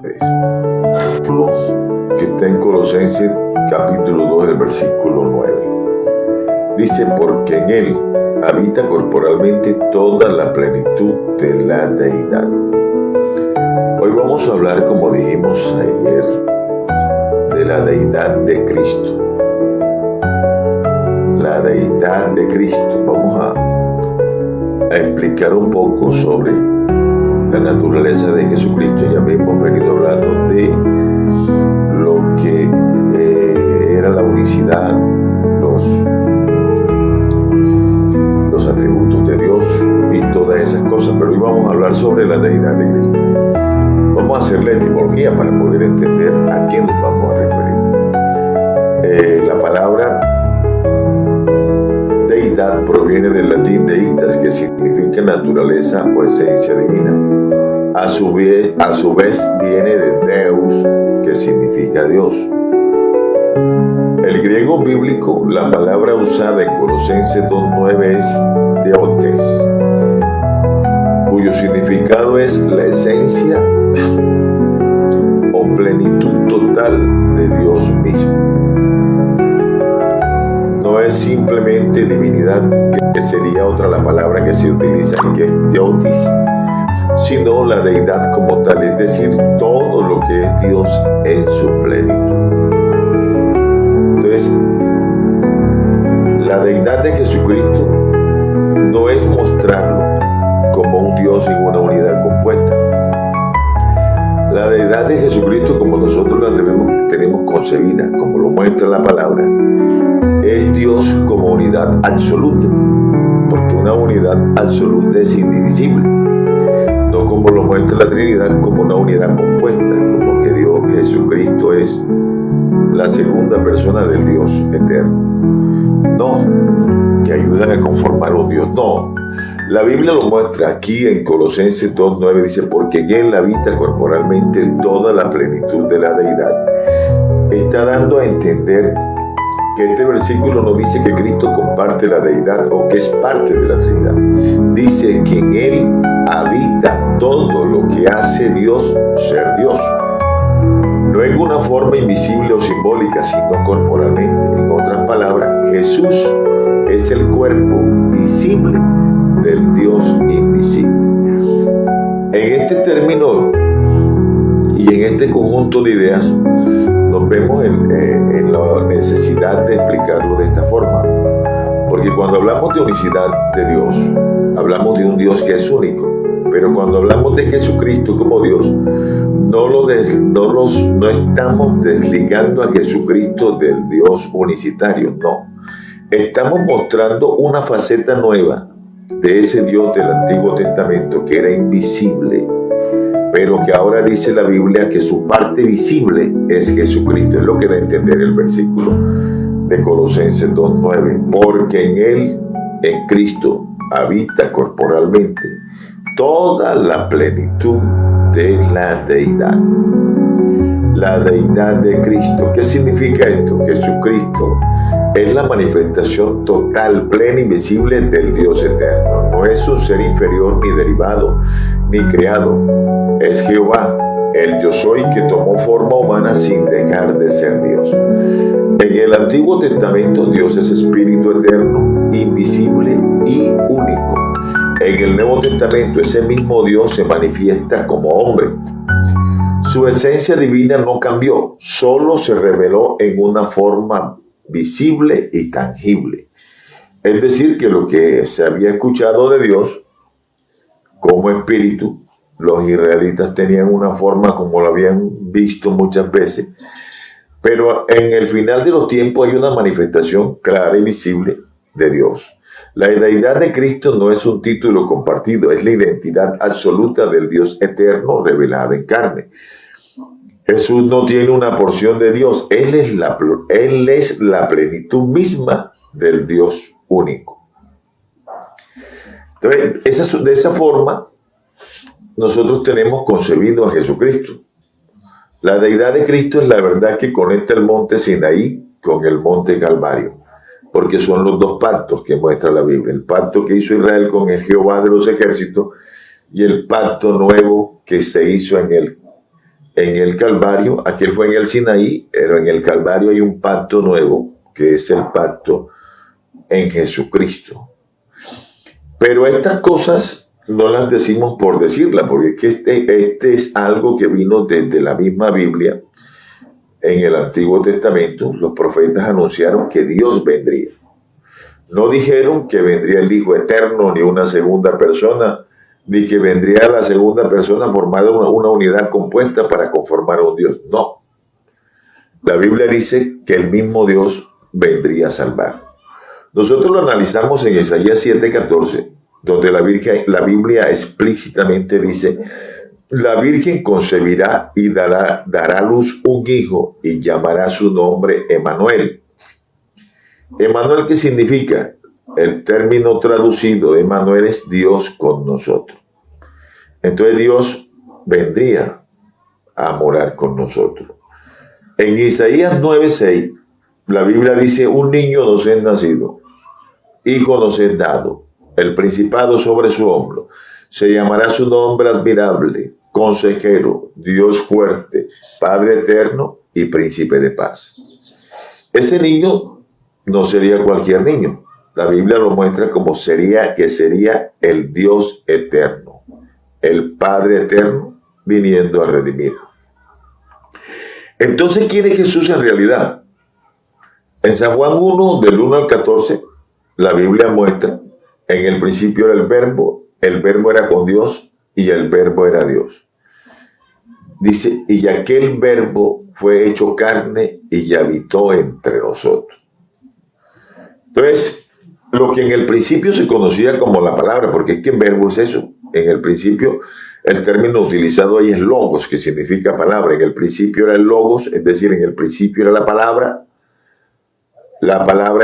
Que está en Colosenses capítulo 2, el versículo 9. Dice, porque en él habita corporalmente toda la plenitud de la deidad. Hoy vamos a hablar, como dijimos ayer, de la deidad de Cristo. La deidad de Cristo. Vamos a explicar un poco sobre la naturaleza de Jesucristo. Ya hemos venido hablando de lo que era la unicidad, los atributos de Dios y todas esas cosas, pero hoy vamos a hablar sobre la deidad de Cristo. Vamos a hacer la etimología para poder entender a quién nos vamos a referir. La palabra deidad proviene del latín deitas, que significa naturaleza o esencia divina. A su vez viene de Deus, que significa Dios. El griego bíblico, la palabra usada en Colosenses 2.9 es Theotes, cuyo significado es la esencia o plenitud total de Dios mismo. No es simplemente divinidad, que sería otra la palabra que se utiliza, que es Theotis, sino la deidad como tal, es decir, todo lo que es Dios en su plenitud. Entonces, la deidad de Jesucristo no es mostrarlo como un Dios en una unidad compuesta. La deidad de Jesucristo, como nosotros la tenemos concebida, como lo muestra la palabra, es Dios como unidad absoluta, porque una unidad absoluta es indivisible, no como lo muestra la Trinidad como una unidad compuesta, como que Dios Jesucristo es la segunda persona del Dios eterno. No, que ayudan a conformar un Dios. No, la Biblia lo muestra aquí en Colosenses 2.9, dice, porque en él habita corporalmente toda la plenitud de la deidad. Está dando a entender que este versículo no dice que Cristo comparte la deidad o que es parte de la Trinidad. Dice que en él habita todo lo que hace Dios ser Dios. No en una forma invisible o simbólica, sino corporalmente. En otras palabras, Jesús es el cuerpo visible del Dios invisible. En este término y en este conjunto de ideas nos vemos en la necesidad de explicarlo de esta forma, porque cuando hablamos de unicidad de Dios, hablamos de un Dios que es único, pero cuando hablamos de Jesucristo como Dios, no estamos desligando a Jesucristo del Dios unicitario, no. Estamos mostrando una faceta nueva de ese Dios del Antiguo Testamento que era invisible, pero que ahora dice la Biblia que su parte visible es Jesucristo. Es lo que da a entender el versículo de Colosenses 2.9. Porque en él, en Cristo, habita corporalmente toda la plenitud de la deidad. La deidad de Cristo. ¿Qué significa esto? Que Jesucristo es la manifestación total, plena y visible del Dios eterno. No es un ser inferior, ni derivado, ni creado. Es Jehová, el yo soy, que tomó forma humana sin dejar de ser Dios. En el Antiguo Testamento, Dios es espíritu eterno, invisible y único. En el Nuevo Testamento, ese mismo Dios se manifiesta como hombre. Su esencia divina no cambió, solo se reveló en una forma visible y tangible. Es decir, que lo que se había escuchado de Dios como espíritu, los israelitas tenían una forma como lo habían visto muchas veces, pero en el final de los tiempos hay una manifestación clara y visible de Dios. La deidad de Cristo no es un título compartido, es la identidad absoluta del Dios eterno revelada en carne. Jesús no tiene una porción de Dios, Él es la plenitud misma del Dios único. Entonces, de esa forma, nosotros tenemos concebido a Jesucristo. La deidad de Cristo es la verdad que conecta el monte Sinaí con el monte Calvario, porque son los dos pactos que muestra la Biblia: el pacto que hizo Israel con el Jehová de los ejércitos y el pacto nuevo que se hizo en el en el Calvario, aquel fue en el Sinaí, pero en el Calvario hay un pacto nuevo, que es el pacto en Jesucristo. Pero estas cosas no las decimos por decirlas, porque es que este es algo que vino desde la misma Biblia. En el Antiguo Testamento, los profetas anunciaron que Dios vendría. No dijeron que vendría el Hijo Eterno, ni una segunda persona, ni que vendría la segunda persona formada una unidad compuesta para conformar a un Dios. No. La Biblia dice que el mismo Dios vendría a salvar. Nosotros lo analizamos en Isaías 7:14, donde la Biblia explícitamente dice: la Virgen concebirá y dará a luz un hijo y llamará su nombre Emmanuel. Emmanuel, ¿qué significa? El término traducido de Emmanuel es Dios con nosotros. Entonces Dios vendría a morar con nosotros. En Isaías 9:6, la Biblia dice: un niño nos es nacido, hijo nos es dado, el principado sobre su hombro. Se llamará su nombre admirable, consejero, Dios fuerte, Padre eterno y príncipe de paz. Ese niño no sería cualquier niño. La Biblia lo muestra como sería el Dios eterno, el Padre eterno viniendo a redimir. Entonces, ¿quién es Jesús en realidad? En San Juan 1, del 1 al 14, la Biblia muestra: en el principio era el verbo era con Dios y el verbo era Dios. Dice: y aquel verbo fue hecho carne y habitó entre nosotros. Entonces, lo que en el principio se conocía como la palabra, porque es que el verbo es eso. En el principio, el término utilizado ahí es logos, que significa palabra. En el principio era el logos, es decir, en el principio era la palabra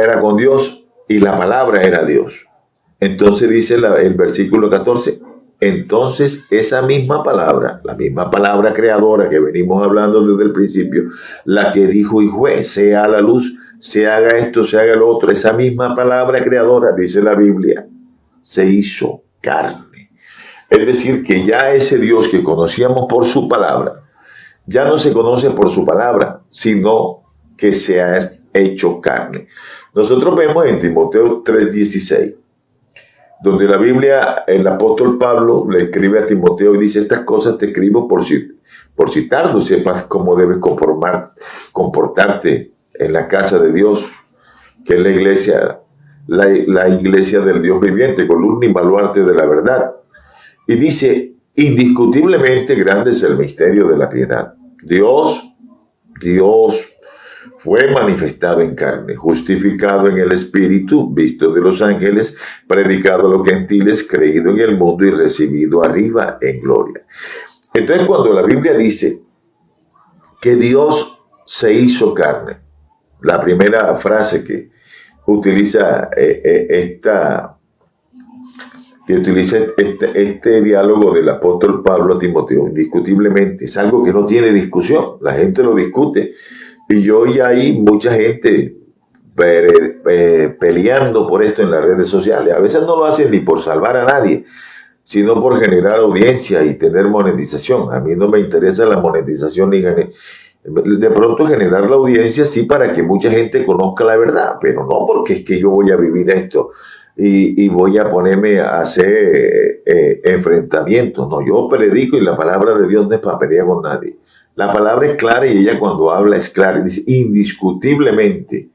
era con Dios y la palabra era Dios. Entonces dice el versículo 14, entonces esa misma palabra, la misma palabra creadora que venimos hablando desde el principio, la que dijo y fue, sea la luz, se haga esto, se haga lo otro, esa misma palabra creadora, dice la Biblia, se hizo carne. Es decir, que ya ese Dios que conocíamos por su palabra, ya no se conoce por su palabra, sino que se ha hecho carne. Nosotros vemos en Timoteo 3:16, donde la Biblia, el apóstol Pablo le escribe a Timoteo y dice: estas cosas te escribo por si tardo sepas cómo debes comportarte en la casa de Dios, que es la iglesia, la iglesia del Dios viviente, columna y baluarte de la verdad. Y dice: indiscutiblemente grande es el misterio de la piedad. Dios fue manifestado en carne, justificado en el Espíritu, visto de los ángeles, predicado a los gentiles, creído en el mundo y recibido arriba en gloria. Entonces, cuando la Biblia dice que Dios se hizo carne, la primera frase que utiliza este diálogo del apóstol Pablo a Timoteo, indiscutiblemente, es algo que no tiene discusión, la gente lo discute. Y yo ya hay mucha gente peleando por esto en las redes sociales. A veces no lo hacen ni por salvar a nadie, sino por generar audiencia y tener monetización. A mí no me interesa la monetización ni de pronto generar la audiencia, sí, para que mucha gente conozca la verdad, pero no porque es que yo voy a vivir esto y voy a ponerme a hacer enfrentamientos. No, yo predico y la palabra de Dios no es para pelear con nadie. La palabra es clara y ella cuando habla es clara. Y dice: indiscutiblemente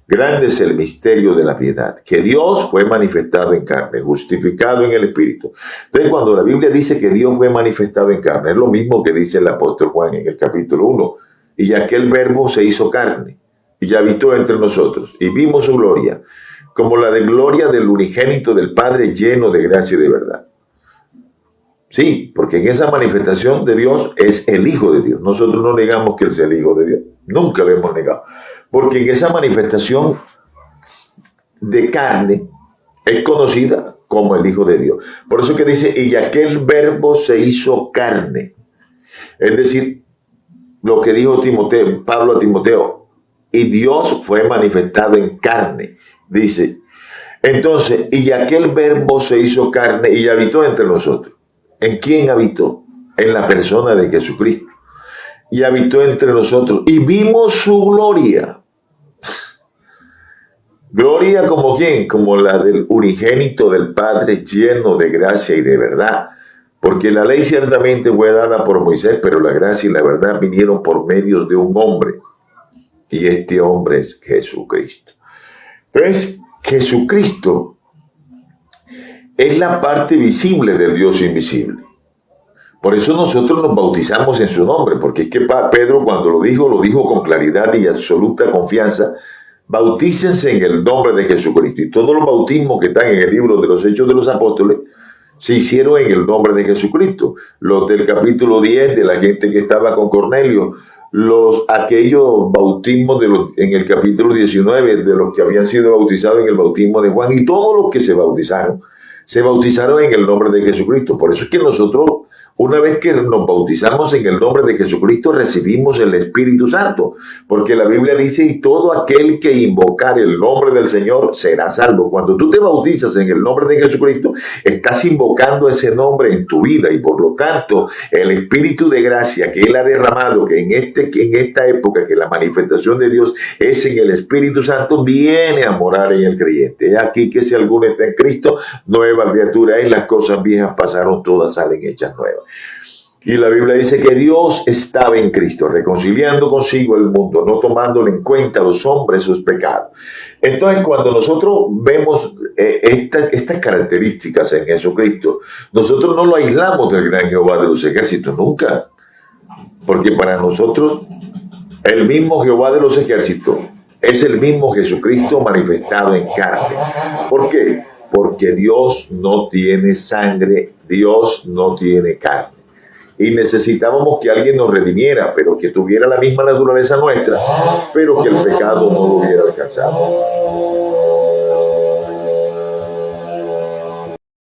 grande es el misterio de la piedad, que Dios fue manifestado en carne, justificado en el Espíritu. Entonces, cuando la Biblia dice que Dios fue manifestado en carne, es lo mismo que dice el apóstol Juan en el capítulo 1. Y aquel verbo se hizo carne y habitó entre nosotros y vimos su gloria, como la de gloria del unigénito del Padre, lleno de gracia y de verdad. Sí, porque en esa manifestación de Dios es el Hijo de Dios. Nosotros no negamos que Él sea el Hijo de Dios. Nunca lo hemos negado. Porque en esa manifestación de carne es conocida como el Hijo de Dios. Por eso que dice: y aquel verbo se hizo carne. Es decir, lo que dijo Pablo a Timoteo: y Dios fue manifestado en carne. Dice, entonces, y aquel verbo se hizo carne y habitó entre nosotros. ¿En quién habitó? En la persona de Jesucristo. y habitó entre nosotros y vimos su gloria. Gloria como quién, como la del unigénito del Padre, lleno de gracia y de verdad. Porque la ley ciertamente fue dada por Moisés, pero la gracia y la verdad vinieron por medio de un hombre. Y este hombre es Jesucristo. Entonces, Jesucristo es la parte visible del Dios invisible. Por eso nosotros nos bautizamos en su nombre, porque es que Pedro cuando lo dijo con claridad y absoluta confianza: bautícense en el nombre de Jesucristo. Y todos los bautismos que están en el libro de los Hechos de los Apóstoles se hicieron en el nombre de Jesucristo. Los del capítulo 10, de la gente que estaba con Cornelio, aquellos bautismos en el capítulo 19, de los que habían sido bautizados en el bautismo de Juan, y todos los que se bautizaron en el nombre de Jesucristo. Por eso es que nosotros, una vez que nos bautizamos en el nombre de Jesucristo, recibimos el Espíritu Santo, porque la Biblia dice: y todo aquel que invocar el nombre del Señor será salvo. Cuando tú te bautizas en el nombre de Jesucristo, estás invocando ese nombre en tu vida, y por lo tanto el Espíritu de gracia que Él ha derramado, que en esta época que la manifestación de Dios es en el Espíritu Santo, viene a morar en el creyente. Es aquí que si alguno está en Cristo, nueva criatura es, las cosas viejas pasaron, todas salen hechas nuevas. Y la Biblia dice que Dios estaba en Cristo, reconciliando consigo el mundo, no tomándole en cuenta a los hombres sus pecados. Entonces, cuando nosotros vemos estas características en Jesucristo, nosotros no lo aislamos del gran Jehová de los ejércitos, nunca. Porque para nosotros, el mismo Jehová de los ejércitos es el mismo Jesucristo manifestado en carne. ¿Por qué? Porque Dios no tiene sangre, Dios no tiene carne. Y necesitábamos que alguien nos redimiera, pero que tuviera la misma naturaleza nuestra, pero que el pecado no lo hubiera alcanzado.